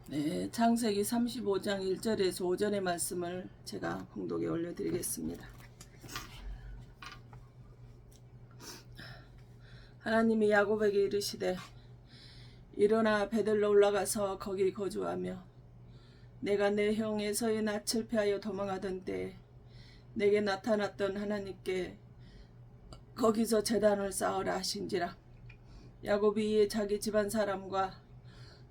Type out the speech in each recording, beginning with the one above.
네, 창세기 35장 1절에서 5절의 말씀을 제가 공독에 올려드리겠습니다. 하나님이 야곱에게 이르시되 일어나 베들로 올라가서 거기 거주하며 내가 내 형 에서의 낯을 피하여 도망하던 때에 내게 나타났던 하나님께 거기서 제단을 쌓으라 하신지라. 야곱이 이에 자기 집안 사람과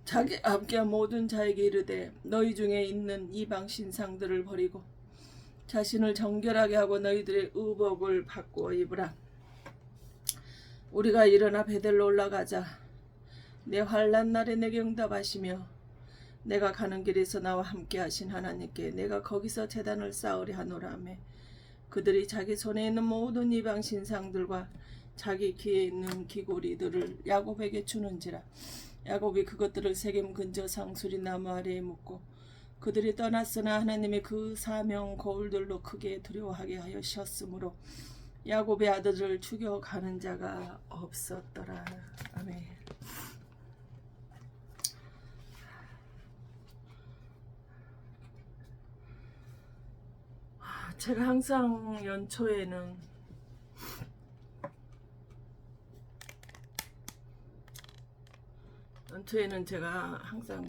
자기 함께한 모든 자에게 이르되 너희 중에 있는 이방 신상들을 버리고 자신을 정결하게 하고 너희들의 의복을 바꾸어 입으라. 우리가 일어나 베델로 올라가자. 내 환난 날에 내게 응답하시며 내가 가는 길에서 나와 함께 하신 하나님께 내가 거기서 제단을 쌓으려 하노라 하며 그들이 자기 손에 있는 모든 이방 신상들과 자기 귀에 있는 귀고리들을 야곱에게 주는지라. 야곱이 그것들을 세겜 근처 상수리 나무 아래에 묻고 그들이 떠났으나 하나님의 그 사명 거울들로 크게 두려워하게 하셨으므로 야곱의 아들을 죽여가는 자가 없었더라. 아멘. 제가 항상 연초에는 제가 항상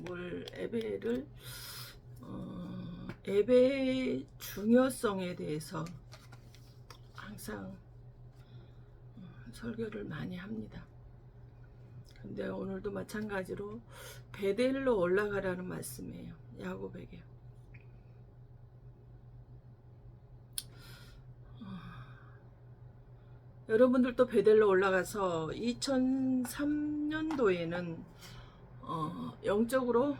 예배의 중요성에 대해서 항상 설교를 많이 합니다. 근데 오늘도 마찬가지로 베델로 올라가라는 말씀이에요. 야곱에게. 여러분들도 베델로 올라가서 2003년도에는 영적으로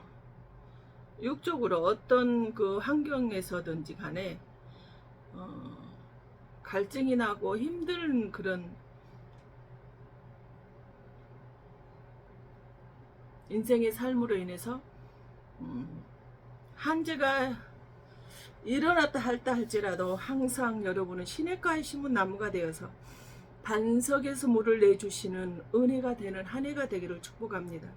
육적으로 어떤 그 환경에서든지 간에 갈증이 나고 힘든 그런 인생의 삶으로 인해서 한재가 일어났다 할지라도 항상 여러분은 시냇가에 심은 나무가 되어서 반석에서 물을 내주시는 은혜가 되는 한 해가 되기를 축복합니다.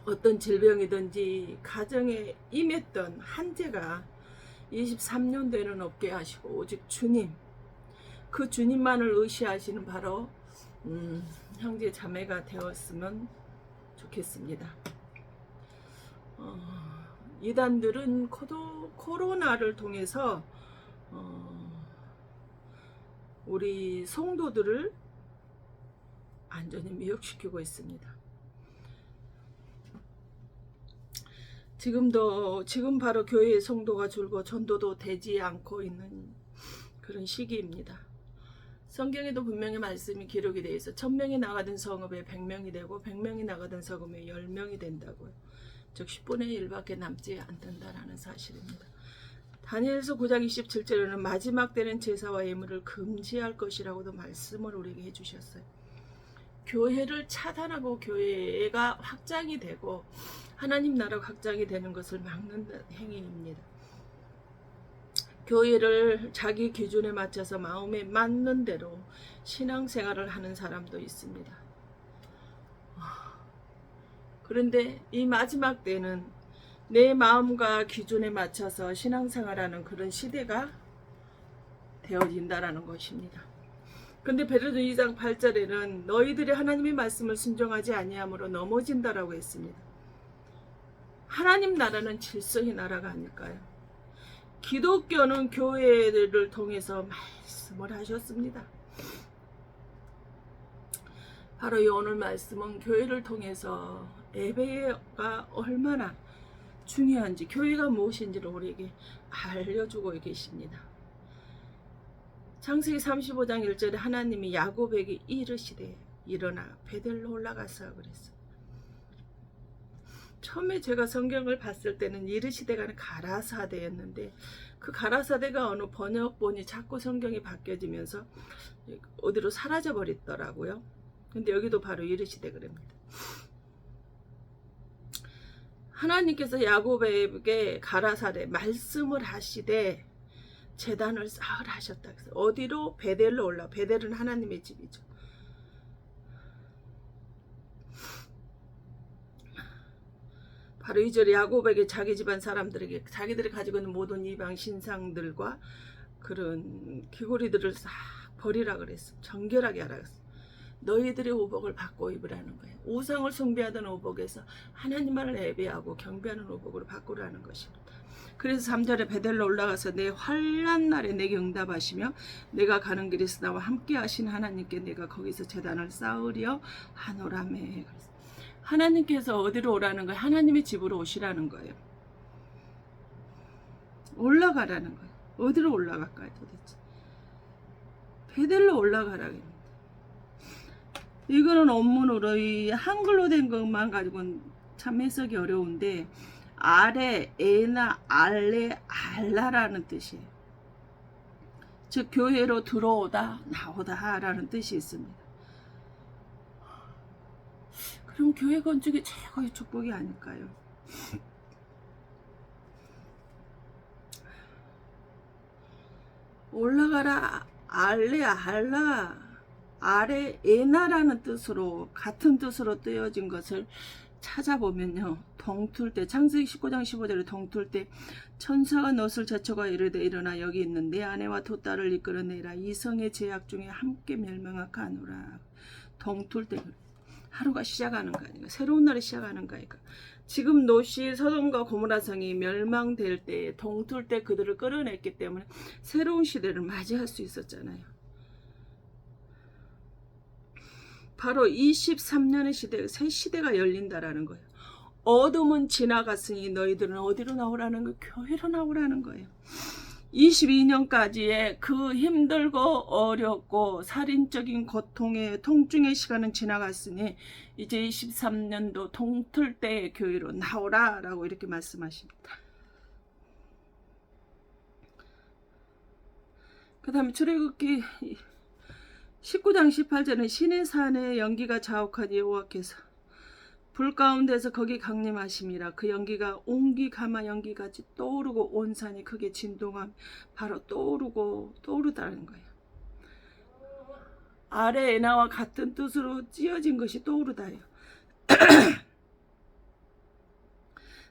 어떤 질병이든지 가정에 임했던 한재가 23년도에는 없게 하시고 오직 주님, 그 주님만을 의시하시는 바로 형제 자매가 되었으면 좋겠습니다. 이단들은 코로나를 통해서 우리 성도들을 완전히 미혹시키고 있습니다. 지금 바로 교회의 성도가 줄고 전도도 되지 않고 있는 그런 시기입니다. 성경에도 분명히 말씀이 기록이 되어 있어 1000명이 나가던 성읍에 100명이 되고 100명이 나가던 성읍에 10명이 된다고요. 즉 10분의 1밖에 남지 않는다라는 사실입니다. 다니엘서 9장 27절에는 마지막 때는 제사와 예물을 금지할 것이라고도 말씀을 우리에게 해주셨어요. 교회를 차단하고 교회가 확장이 되고 하나님 나라가 확장이 되는 것을 막는 행위입니다. 교회를 자기 기준에 맞춰서 마음에 맞는 대로 신앙생활을 하는 사람도 있습니다. 그런데 이 마지막 때는 내 마음과 기준에 맞춰서 신앙생활하는 그런 시대가 되어진다라는 것입니다. 근데 베드로 2장 8절에는 너희들이 하나님의 말씀을 순종하지 아니함으로 넘어진다라고 했습니다. 하나님 나라는 질서의 나라가 아닐까요? 기독교는 교회를 통해서 말씀을 하셨습니다. 바로 이 오늘 말씀은 교회를 통해서 예배가 얼마나 중요한지, 교회가 무엇인지를 우리에게 알려주고 계십니다. 창세기 35장 1절에 하나님이 야곱에게 이르시되 일어나 베델로 올라가서 그랬어요. 처음에 제가 성경을 봤을 때는 이르시되가 가라사대였는데 그 가라사대가 어느 번역본이 자꾸 성경이 바뀌어지면서 어디로 사라져 버리더라고요. 근데 여기도 바로 이르시되 그럽니다. 하나님께서 야곱에게 가라사대 말씀을 하시되 제단을 쌓으라 하셨다. 어디로? 베델로 올라. 베델은 하나님의 집이죠. 바로 2절 야곱에게 자기 집안 사람들에게 자기들이 가지고 있는 모든 이방 신상들과 그런 귀고리들을 싹 버리라 그랬어. 정결하게 하라 그랬어. 너희들의 오복을 바꿔 입으라는 거예요. 우상을 숭배하던 오복에서 하나님만을 예배하고 경배하는 오복으로 바꾸라는 것입니다. 그래서 3절에 베델로 올라가서 내 환난 날에 내게 응답하시며 내가 가는 길에서 나와 함께 하신 하나님께 내가 거기서 제단을 쌓으려 하노라매. 하나님께서 어디로 오라는 거예요? 하나님의 집으로 오시라는 거예요. 올라가라는 거예요. 어디로 올라갈까요 도대체? 베델로 올라가라고 합니다. 이거는 원문으로 이 한글로 된 것만 가지고는 참 해석이 어려운데 아레, 에나, 알레, 알라라는 뜻이에요. 즉 교회로 들어오다, 나오다 라는 뜻이 있습니다. 그럼 교회 건축이 최고의 축복이 아닐까요? 올라가라, 알레, 알라, 아레, 에나라는 뜻으로 같은 뜻으로 뜨여진 것을 찾아보면요. 동틀 때 창세기 19장 15절에 동틀 때 천사가 놋을 제쳐가 이르되 일어나 여기 있는 내 아내와 두 딸을 이끌어내라 이성의 제약 중에 함께 멸망하노라. 동틀 때 하루가 시작하는 거 아닌가? 새로운 날이 시작하는 거 아닌가? 지금 놋이 소돔과 고모라 성이 멸망될 때 동틀 때 그들을 끌어냈기 때문에 새로운 시대를 맞이할 수 있었잖아요. 바로 23년의 시대, 새 시대가 열린다라는 거예요. 어둠은 지나갔으니 너희들은 어디로 나오라는 거예요? 교회로 나오라는 거예요. 22년까지의 그 힘들고 어렵고 살인적인 고통의 통증의 시간은 지나갔으니 이제 23년도 동틀 때의 교회로 나오라라고 이렇게 말씀하십니다. 그 다음에 출애굽기 19장 18절은 신의 산에 연기가 자욱한 여호와께서 불 가운데서 거기 강림하심이라. 그 연기가 옹기 가마 연기같이 떠오르고 온 산이 크게 진동함. 바로 떠오르다는 거예요. 아래 에나와 같은 뜻으로 찌어진 것이 떠오르다예요.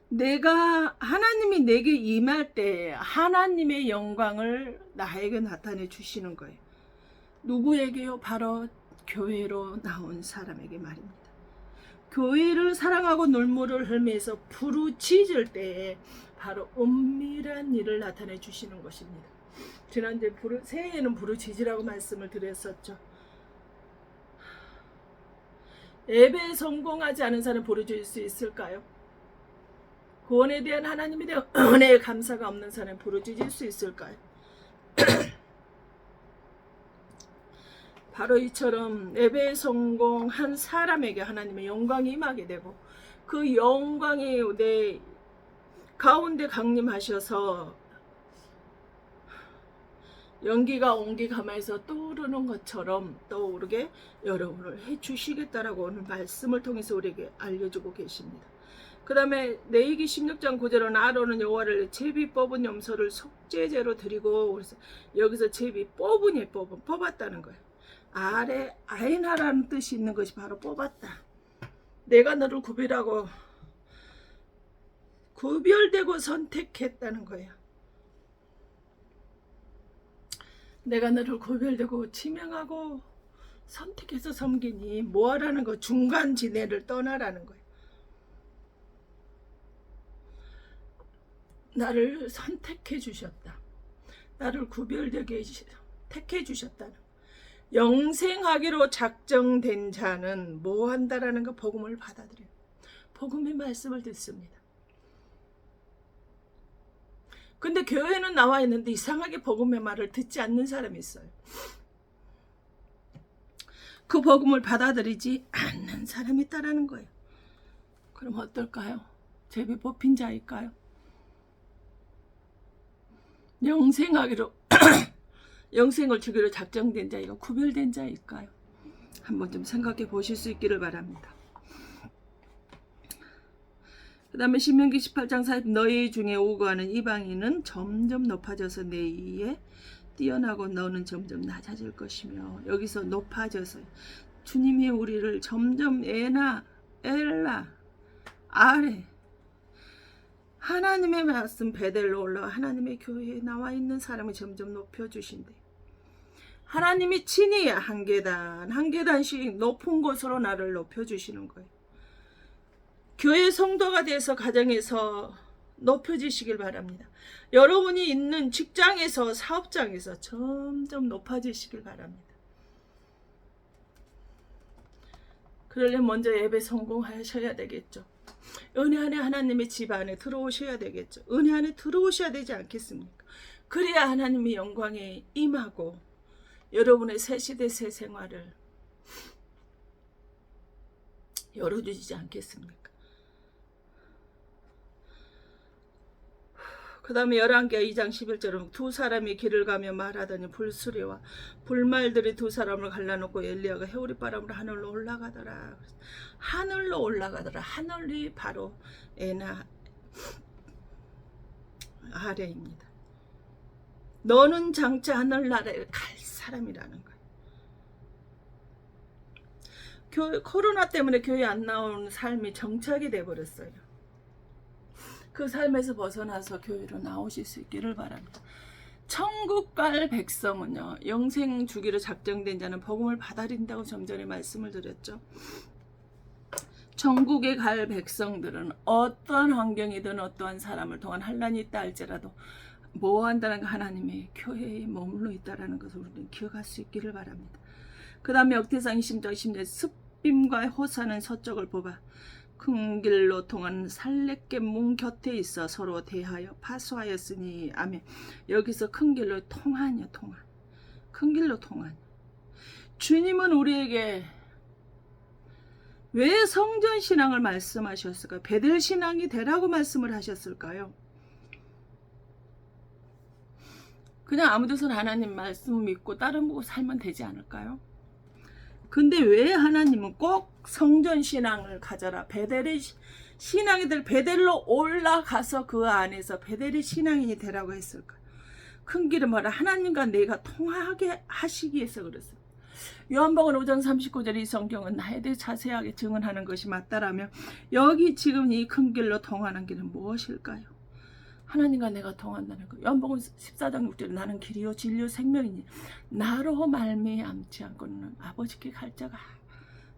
내가 하나님이 내게 임할 때 하나님의 영광을 나에게 나타내 주시는 거예요. 누구에게요? 바로 교회로 나온 사람에게 말입니다. 교회를 사랑하고 눈물을 흘리면서 부르짖을 때에 바로 은밀한 일을 나타내 주시는 것입니다. 지난주에 새해에는 부르짖으라고 말씀을 드렸었죠. 예배에 성공하지 않은 사람 부르짖을 수 있을까요? 구원에 대한 하나님에 대한 은혜의 감사가 없는 사람 부르짖을 수 있을까요? 바로 이처럼 예배에 성공한 사람에게 하나님의 영광이 임하게 되고 그 영광이 내 가운데 강림하셔서 연기가 옹기 가마에서 떠오르는 것처럼 떠오르게 여러분을 해주시겠다라고 오늘 말씀을 통해서 우리에게 알려주고 계십니다. 그 다음에 레위기 16장 9절은 아론은 여호와를 제비 뽑은 염소를 속죄제로 드리고, 그래서 여기서 제비 뽑았다는 거예요. 아래 아이나라는 뜻이 있는 것이 바로 뽑았다. 내가 너를 구별되고 선택했다는 거예요. 내가 너를 구별되고 지명하고 선택해서 섬기니 뭐하라는 거? 중간 지대를 떠나라는 거예요. 나를 선택해 주셨다. 나를 구별되게 택해 주셨다는 거예요. 영생하기로 작정된 자는 뭐 한다라는 거? 복음을 받아들여요. 복음의 말씀을 듣습니다. 근데 교회는 나와 있는데 이상하게 복음의 말을 듣지 않는 사람이 있어요. 그 복음을 받아들이지 않는 사람이 있다라는 거예요. 그럼 어떨까요? 제비 뽑힌 자일까요? 영생하기로 영생을 주기로 작정된 자이가 구별된 자일까요? 한번 좀 생각해 보실 수 있기를 바랍니다. 그 다음에 신명기 18장 40 너희 중에 오고하는 이방인은 점점 높아져서 내 위에 뛰어나고 너는 점점 낮아질 것이며, 여기서 높아져서 주님이 우리를 점점 에나 엘라 아래 하나님의 말씀 베델로 올라와 하나님의 교회에 나와 있는 사람을 점점 높여주신대. 하나님이 친히 한 계단 한 계단씩 높은 곳으로 나를 높여주시는 거예요. 교회 성도가 돼서 가정에서 높여지시길 바랍니다. 여러분이 있는 직장에서 사업장에서 점점 높아지시길 바랍니다. 그러려면 먼저 예배 성공하셔야 되겠죠. 은혜 안에 하나님의 집 안에 들어오셔야 되겠죠. 은혜 안에 들어오셔야 되지 않겠습니까? 그래야 하나님의 영광에 임하고 여러분의 새 시대 새 생활을 열어주시지 않겠습니까? 그 다음에 열왕기하 2장 11절은 두 사람이 길을 가며 말하더니 불수레와 불말들이 두 사람을 갈라놓고 엘리야가 해오리바람으로 하늘로 올라가더라. 하늘로 올라가더라. 하늘이 바로 에나 아래입니다. 너는 장차 하늘나라에 갈 사람이라는 거예요. 코로나 때문에 교회 안 나오는 삶이 정착이 돼버렸어요. 그 삶에서 벗어나서 교회로 나오실 수 있기를 바랍니다. 천국 갈 백성은요, 영생 주기로 작정된 자는 복음을 받아들인다고 좀 전에 말씀을 드렸죠. 천국에 갈 백성들은 어떠한 환경이든 어떠한 사람을 통한 환난이 있다 할지라도 뭐 한다는 거 하나님의 교회에 머물러 있다는 것을 우리는 기억할 수 있기를 바랍니다. 그 다음에 역대상 20장 10절 습빔과 호사는 서쪽을 뽑아 큰 길로 통하는 살레껜 문 곁에 있어 서로 대하여 파수하였으니 아멘. 여기서 큰 길로 통하냐 통한. 큰 길로 통하냐. 주님은 우리에게 왜 성전신앙을 말씀하셨을까요? 베델신앙이 되라고 말씀을 하셨을까요? 그냥 아무 데서나 하나님 말씀 믿고 따르고 보고 살면 되지 않을까요? 근데 왜 하나님은 꼭 성전신앙을 가져라. 베델의 신앙이들 베델로 올라가서 그 안에서 베델의 신앙인이 되라고 했을까? 큰 길은 뭐라 하나님과 내가 통하게 하시기 위해서 그랬어요. 요한복음 5장 39절 이 성경은 나에 대해 자세하게 증언하는 것이 맞다라면 여기 지금 이 큰 길로 통하는 길은 무엇일까요? 하나님과 내가 통한다는 거. 요한복음 14장 6절 나는 길이요 진리요 생명이니 나로 말미암지 않고는 아버지께 갈 자가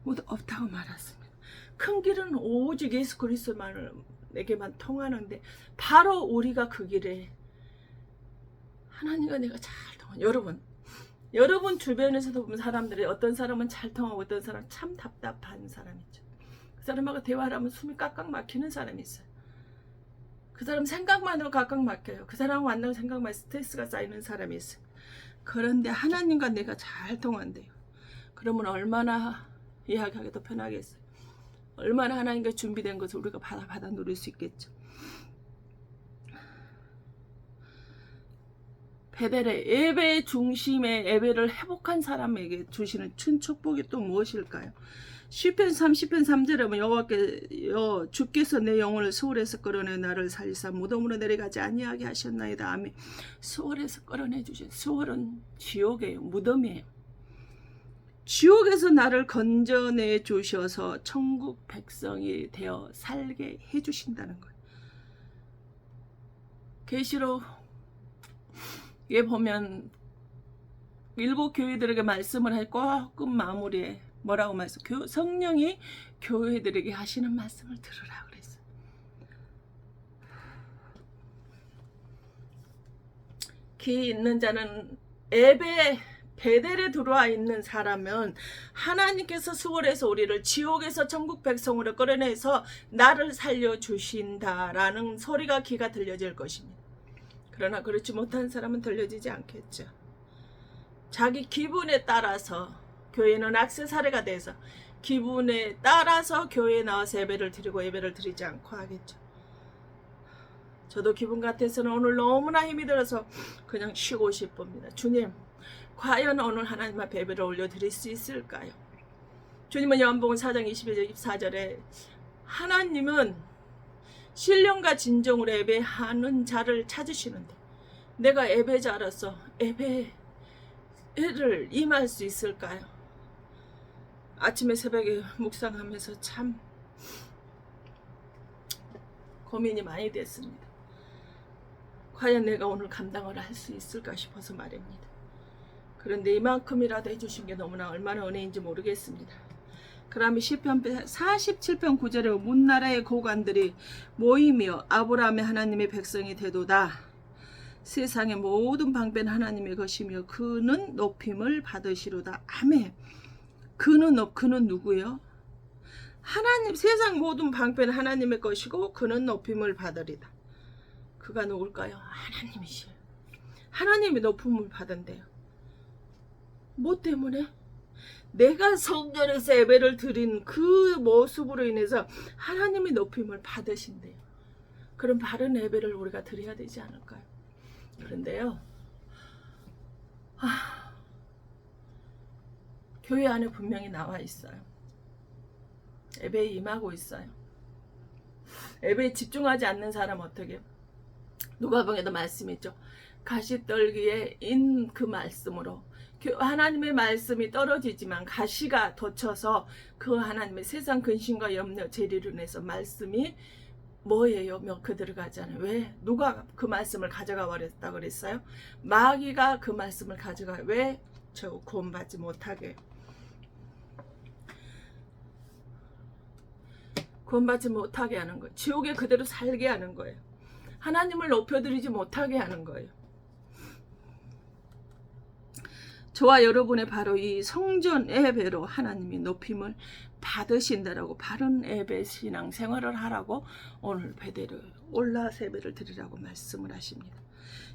모두 없다고 말했습니다. 큰 길은 오직 예수 그리스도만에게만 통하는데 바로 우리가 그 길에 하나님과 내가 잘 통한 여러분 주변에서도 보면 사람들이 어떤 사람은 잘 통하고 어떤 사람은 참 답답한 사람이 있죠. 그 사람하고 대화를 하면 숨이 깍깍 막히는 사람이 있어요. 그 사람 생각만으로 깍깍 막혀요. 그 사람 만나고 생각만 스트레스가 쌓이는 사람이 있어요. 그런데 하나님과 내가 잘 통한대요. 그러면 얼마나 이야기하기도 편하겠어요. 얼마나 하나님과 준비된 것을 우리가 받아 누릴 수 있겠죠. 베델의 예배 중심의 예배를 회복한 사람에게 주시는 큰 축복이 또 무엇일까요? 시편 30편 3절에 보면 여호와께서 주께서 내 영혼을 수월에서 끌어내 나를 살리사 무덤으로 내려가지 아니하게 하셨나이다. 아멘. 수월에서 끌어내 주신 수월은 지옥이에요. 무덤이에요. 지옥에서 나를 건져내 주셔서 천국 백성이 되어 살게 해주신다는 거예요. 계시록에 보면 일곱 교회들에게 말씀을 하고 끝 마무리에 뭐라고 말씀? 성령이 교회들에게 하시는 말씀을 들으라 그랬어요. 귀 있는 자는 예배 베델에 들어와 있는 사람은 하나님께서 수월해서 우리를 지옥에서 천국 백성으로 끌어내서 나를 살려주신다라는 소리가 귀가 들려질 것입니다. 그러나 그렇지 못한 사람은 들려지지 않겠죠. 자기 기분에 따라서 교회는 액세서리가 돼서 기분에 따라서 교회에 나와서 예배를 드리고 예배를 드리지 않고 하겠죠. 저도 기분 같아서는 오늘 너무나 힘이 들어서 그냥 쉬고 싶습니다. 주님, 과연 오늘 하나님 앞에 예배를 올려드릴 수 있을까요? 주님은 요한복음 4장 21절 24절에 하나님은 신령과 진정으로 예배하는 자를 찾으시는데 내가 예배자로서 예배를 임할 수 있을까요? 아침에 새벽에 묵상하면서 참 고민이 많이 됐습니다. 과연 내가 오늘 감당을 할 수 있을까 싶어서 말입니다. 그런데 이만큼이라도 해주신 게 너무나 얼마나 은혜인지 모르겠습니다. 그러면 시편 47편 9절에 문나라의 고관들이 모이며 아브라함의 하나님의 백성이 되도다. 세상의 모든 방배는 하나님의 것이며 그는 높임을 받으시로다. 아멘. 그는 누구요? 하나님. 세상 모든 방배는 하나님의 것이고 그는 높임을 받으리다. 그가 누굴까요? 하나님이시요. 하나님이 높임을 받은대요. 뭐 때문에? 내가 성전에서 예배를 드린 그 모습으로 인해서 하나님이 높임을 받으신대요. 그럼 바른 예배를 우리가 드려야 되지 않을까요? 그런데요, 교회 안에 분명히 나와 있어요. 예배에 임하고 있어요. 예배에 집중하지 않는 사람 어떻게 해요? 누가복음에도 말씀이 있죠. 가시떨기에 인 그 말씀으로 하나님의 말씀이 떨어지지만 가시가 덧쳐서 그 하나님의 세상 근심과 염려 재리로 인해서 말씀이 뭐예요? 그대로 가잖아요. 왜? 누가 그 말씀을 가져가 버렸다 그랬어요? 마귀가 그 말씀을 가져가. 왜? 저 구원받지 못하게. 구원받지 못하게 하는 거예요. 지옥에 그대로 살게 하는 거예요. 하나님을 높여드리지 못하게 하는 거예요. 저와 여러분의 바로 이 성전 예배로 하나님이 높임을 받으신다라고, 바른 예배 신앙 생활을 하라고 오늘 베델에 올라서 예배를 드리라고 말씀을 하십니다.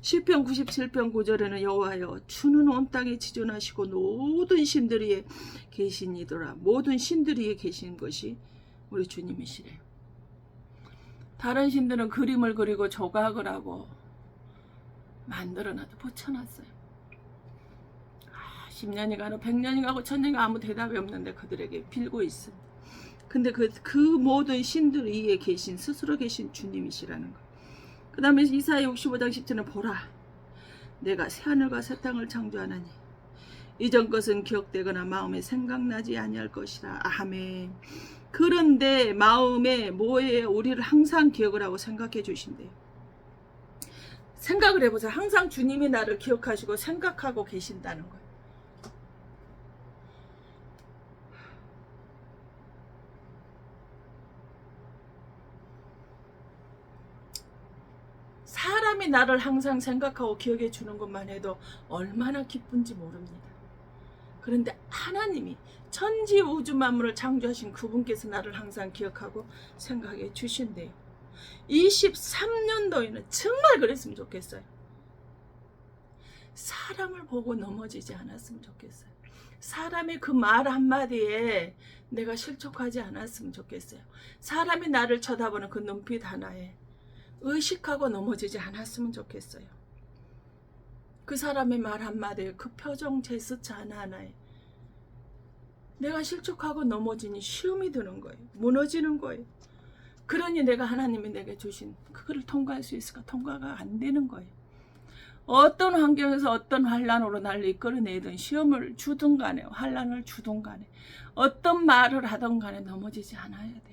시편 97편 9절에는 여호와여 주는 온 땅에 지존하시고 모든 신들 위에 계시니더라. 모든 신들 위에 계신 것이 우리 주님이시래요. 다른 신들은 그림을 그리고 조각을 하고 만들어놔도 붙여놨어요. 10년이 가고 100년이 가고 1000년이 가고 아무 대답이 없는데 그들에게 빌고 있습니다. 근데 그 모든 신들 위에 계신, 스스로 계신 주님이시라는 거예요. 그 다음에 이사야 65장 10절에 보라 내가 새하늘과 새 땅을 창조하나니 이전 것은 기억되거나 마음에 생각나지 아니할 것이라. 아멘. 그런데 마음에 뭐예요? 우리를 항상 기억을 하고 생각해 주신대요. 생각을 해보세요. 항상 주님이 나를 기억하시고 생각하고 계신다는 거예요. 사람이 나를 항상 생각하고 기억해 주는 것만 해도 얼마나 기쁜지 모릅니다. 그런데 하나님이 천지 우주 만물을 창조하신 그분께서 나를 항상 기억하고 생각해 주신대요. 23년도에는 정말 그랬으면 좋겠어요. 사람을 보고 넘어지지 않았으면 좋겠어요. 사람의 그 말 한마디에 내가 실족하지 않았으면 좋겠어요. 사람이 나를 쳐다보는 그 눈빛 하나에 의식하고 넘어지지 않았으면 좋겠어요. 그 사람의 말 한마디에 그 표정 제스처 하나하나에 내가 실족하고 넘어지니 시험이 드는 거예요. 무너지는 거예요. 그러니 내가 하나님이 내게 주신 그거를 통과할 수 있을까? 통과가 안 되는 거예요. 어떤 환경에서 어떤 환란으로 나를 이끌어내든 시험을 주든 간에 환란을 주든 간에 어떤 말을 하든 간에 넘어지지 않아야 돼요.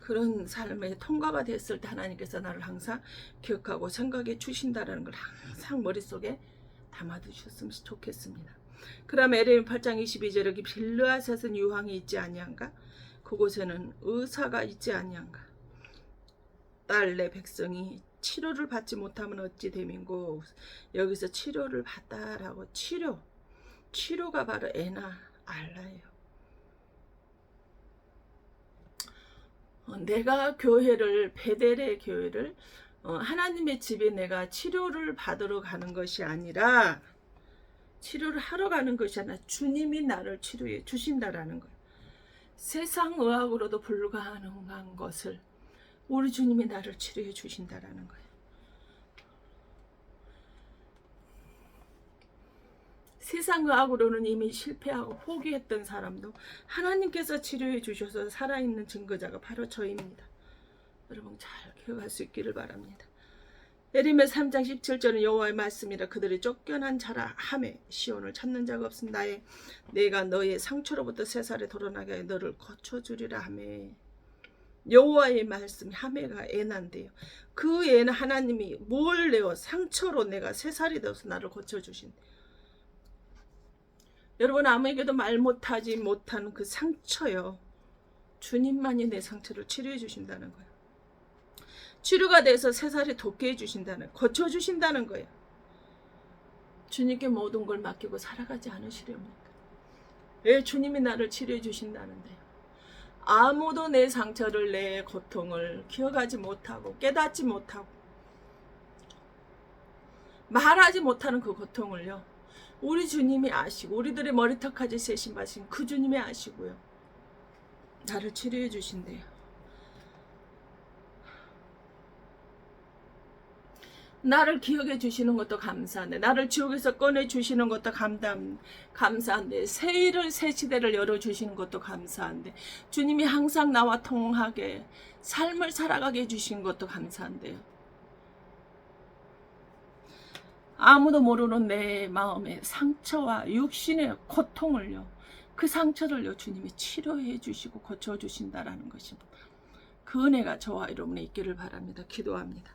그런 삶에 통과가 됐을 때 하나님께서 나를 항상 기억하고 생각해 주신다는 걸 항상 머릿속에 담아두셨으면 좋겠습니다. 그럼 에레미야 8장 22절에 여기 빌르앗은 유황이 있지 아니한가? 그곳에는 의사가 있지 아니한가? 딸 내 백성이 치료를 받지 못하면 어찌 됨인고. 여기서 치료를 받다라고, 치료가 바로 에나 알라예요. 내가 교회를, 베델의 교회를 하나님의 집에 내가 치료를 받으러 가는 것이 아니라, 치료를 하러 가는 것이 아니라 주님이 나를 치료해 주신다라는 거예요. 세상 의학으로도 불가능한 것을 우리 주님이 나를 치료해 주신다라는 거예요. 세상 의학으로는 이미 실패하고 포기했던 사람도 하나님께서 치료해 주셔서 살아있는 증거자가 바로 저입니다. 여러분 잘 기억할 수 있기를 바랍니다. 예레미야 3장 17절은 여호와의 말씀이라. 그들이 쫓겨난 자라 하매 시온을 찾는 자가 없음. 내가 너의 상처로부터 새살에 돌아나게 하여 너를 고쳐주리라 하매. 여호와의 말씀이 하매가 애난데요. 그 애는 하나님이 뭘 내어 상처로 내가 새살이 되어서 나를 고쳐주신. 여러분 아무에게도 말 못하지 못한 그 상처요. 주님만이 내 상처를 치료해 주신다는 거예요. 치료가 돼서 새살이 돋게 해주신다는, 고쳐주신다는 거예요. 주님께 모든 걸 맡기고 살아가지 않으시렵니까? 왜 주님이 나를 치료해 주신다는데요. 아무도 내 상처를, 내 고통을 기억하지 못하고 깨닫지 못하고 말하지 못하는 그 고통을요. 우리 주님이 아시고 우리들의 머리털까지 세신 바신 그 주님이 아시고요. 나를 치료해 주신대요. 나를 기억해 주시는 것도 감사한데, 나를 지옥에서 꺼내 주시는 것도 감사한데, 새 일을, 새 시대를 열어주시는 것도 감사한데, 주님이 항상 나와 통하게 삶을 살아가게 해주신 것도 감사한데요. 아무도 모르는 내 마음의 상처와 육신의 고통을요, 그 상처를요 주님이 치료해 주시고 고쳐주신다라는 것입니다. 그 은혜가 저와 여러분에 있기를 바랍니다. 기도합니다.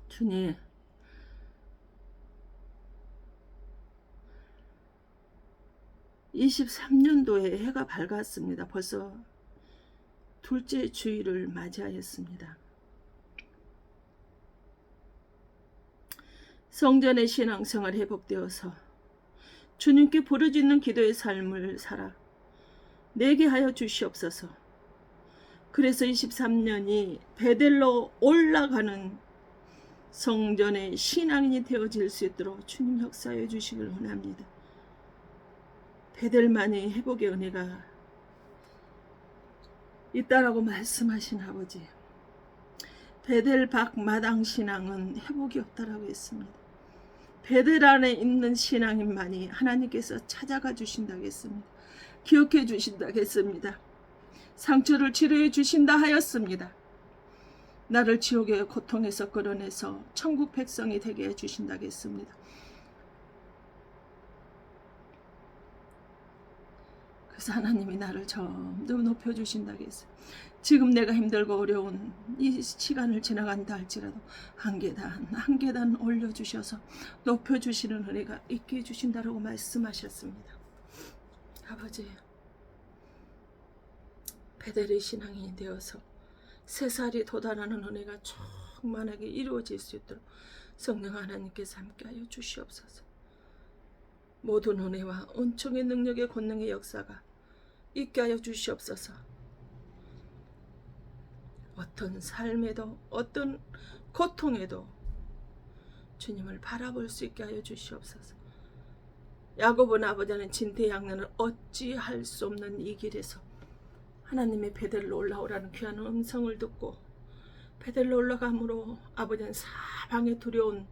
주님, (23년도에) 해가 밝았습니다. 벌써 둘째 주일을 맞이하였습니다. 성전의 신앙생활 회복되어서 주님께 부르짖는 기도의 삶을 살아 내게 하여 주시옵소서. 그래서 23년이 베델로 올라가는 성전의 신앙인이 되어질 수 있도록 주님 역사해 주시길 원합니다. 베델만의 회복의 은혜가 있다라고 말씀하신 아버지, 베델 밖 마당 신앙은 회복이 없다라고 했습니다. 베델 안에 있는 신앙인만이 하나님께서 찾아가 주신다고 했습니다. 기억해 주신다고 했습니다. 상처를 치료해 주신다 하였습니다. 나를 지옥의 고통에서 끌어내서 천국 백성이 되게 해주신다고 했습니다. 그래서 하나님이 나를 점점 높여주신다고 했어요. 지금 내가 힘들고 어려운 이 시간을 지나간다 할지라도 한 계단 올려주셔서 높여주시는 은혜가 있게 해주신다라고 말씀하셨습니다. 아버지, 베델의 신앙인이 되어서 새살이 돋아나는 은혜가 충만하게 이루어질 수 있도록 성령 하나님께서 함께하여 주시옵소서. 모든 은혜와 은총의 능력의 권능의 역사가 있게 하여 주시옵소서. 어떤 삶에도 어떤 고통에도 주님을 바라볼 수 있게 하여 주시옵소서. 야고보는 아버지는 진퇴양난을 어찌할 수 없는 이 길에서 하나님의 베델로 올라오라는 귀한 음성을 듣고 베델로 올라감으로 아버지는 사방에 두려운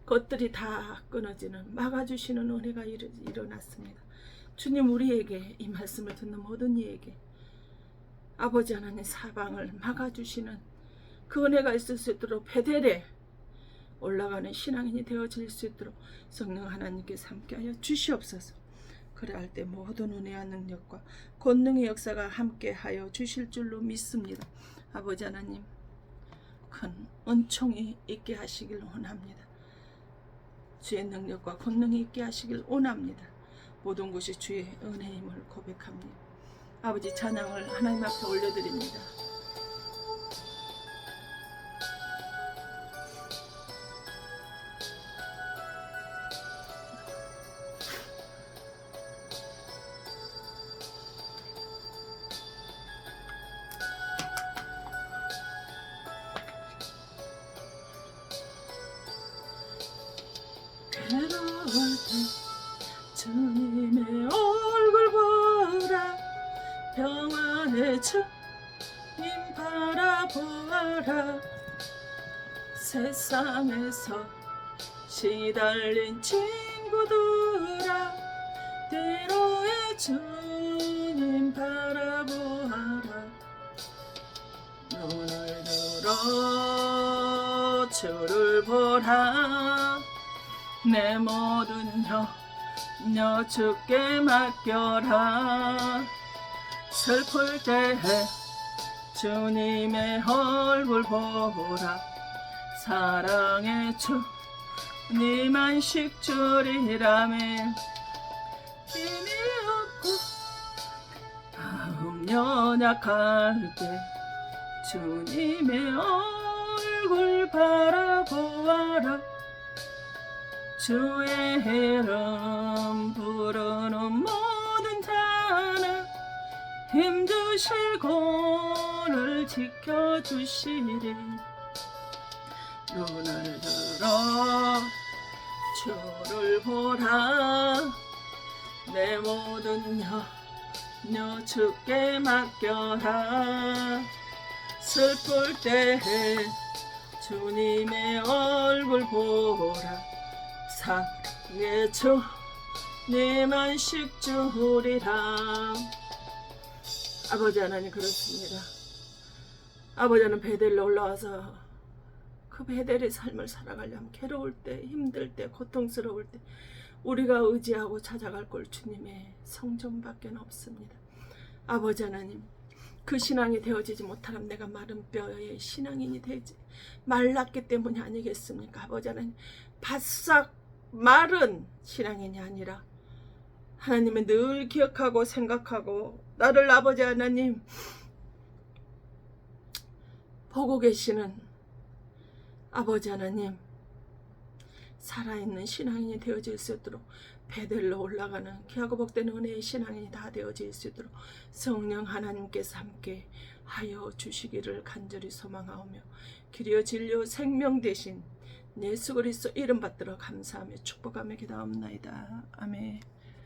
것들이 다 끊어지는, 막아주시는 은혜가 일어났습니다. 주님, 우리에게 이 말씀을 듣는 모든 이에게 아버지 하나님 사방을 막아주시는 그 은혜가 있을 수 있도록 베델에 올라가는 신앙인이 되어질 수 있도록 성령 하나님께서 함께하여 주시옵소서. 그래할 때 모든 은혜와 능력과 권능의 역사가 함께하여 주실 줄로 믿습니다. 아버지 하나님, 큰 은총이 있게 하시길 원합니다. 주의 능력과 권능이 있게 하시길 원합니다. 모든 것이 주의 은혜임을 고백합니다. 아버지, 찬양을 하나님 앞에 올려드립니다. 괴로울 때 주님의 얼굴 보라, 평안의 주님 바라보아라. 세상에서 시달린 친구들아, 뒤로의 주님 바라보아라. 눈을 맡겨라. 내 모든 염려 주께 맡겨라. 슬플 때 주님의 얼굴 보라. 사랑의 주님 안식 주리라면 힘이 없고 마음 연약할 때 주님의 얼굴 바라보아라. 주의 이름 부르는 모든 자는 힘주시고를 지켜주시리. 눈을 들어 주를 보라. 내 모든 염려 주께 맡겨라. 슬플 때 주님의 얼굴 보라. 사랑의 주님 안식 주리라. 아버지 하나님, 그렇습니다. 아버지 하나님, 베델로 올라와서 그 베델의 삶을 살아가려면 괴로울 때, 힘들 때, 고통스러울 때 우리가 의지하고 찾아갈 곳 주님의 성전밖에 없습니다. 아버지 하나님, 그 신앙이 되어지지 못하면 내가 마른 뼈의 신앙인이 되지 말랐기 때문이 아니겠습니까? 아버지 하나님, 바싹 마른 신앙인이 아니라 하나님은 늘 기억하고 생각하고 나를 아버지 하나님 보고 계시는 아버지 하나님, 살아있는 신앙인이 되어질 수 있도록 베델로 올라가는 귀하고 복된 은혜의 신앙인이 다 되어질 수 있도록 성령 하나님께서 함께 하여 주시기를 간절히 소망하오며 길이요 진리요 생명 되신 예수 그리스도 이름 받들어 감사하며 축복하며 기도하옵나이다. 아멘.